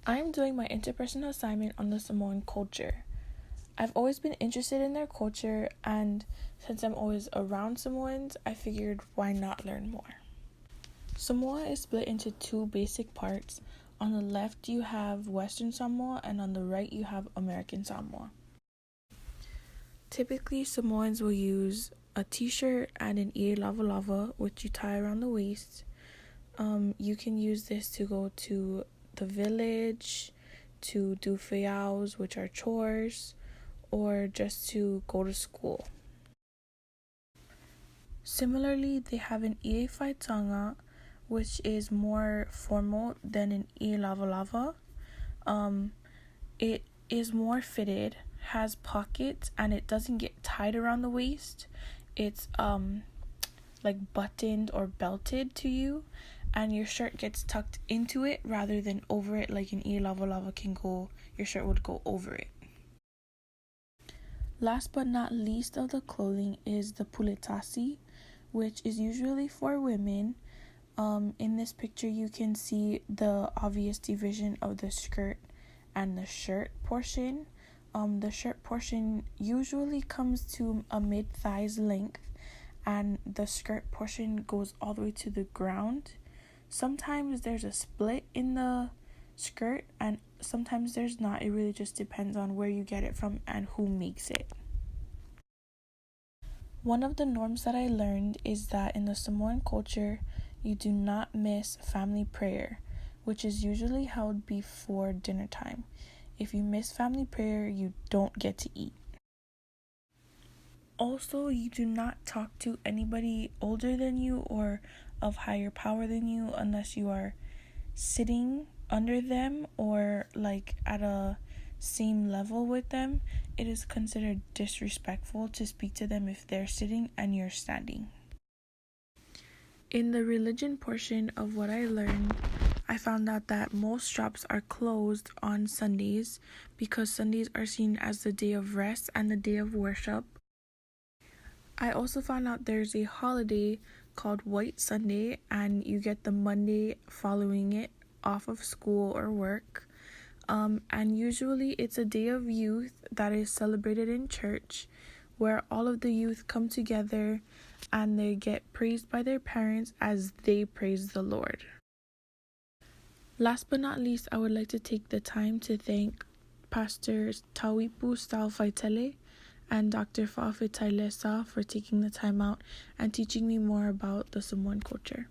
I'm doing my interpersonal assignment on the Samoan culture. I've always been interested in their culture, and since I'm always around Samoans, I figured why not learn more. Samoa is split into two basic parts. On the left, you have Western Samoa, and on the right, you have American Samoa. Typically, Samoans will use a t-shirt and an ie lava lava, which you tie around the waist. You can use this to go to the village, to do feaus, which are chores, or just to go to school. Similarly, they have an ie faitanga, which is more formal than an ie lava lava. It is more fitted, has pockets, and it doesn't get tied around the waist. It's like buttoned or belted to you, and your shirt gets tucked into it rather than over it like an ie lava lava can go. Your shirt would go over it. Last but not least of the clothing is the puletasi, which is usually for women. In this picture you can see the obvious division of the skirt and the shirt portion. The shirt portion usually comes to a mid-thighs length, and the skirt portion goes all the way to the ground. Sometimes there's a split in the skirt, and sometimes there's not. It really just depends on where you get it from and who makes it. One of the norms that I learned is that in the Samoan culture, you do not miss family prayer, which is usually held before dinner time. If you miss family prayer, you don't get to eat. Also, you do not talk to anybody older than you or of higher power than you unless you are sitting under them or like at a same level with them. It is considered disrespectful to speak to them if they're sitting and you're standing. In the religion portion of what I learned, I found out that most shops are closed on Sundays because Sundays are seen as the day of rest and the day of worship. I also found out there's a holiday called White Sunday, and you get the Monday following it off of school or work. And usually it's a day of youth that is celebrated in church, where all of the youth come together and they get praised by their parents as they praise the Lord. Last but not least, I would like to take the time to thank Pastor Tawipu Stalfaitele and Dr. Fa'afetailesa for taking the time out and teaching me more about the Samoan culture.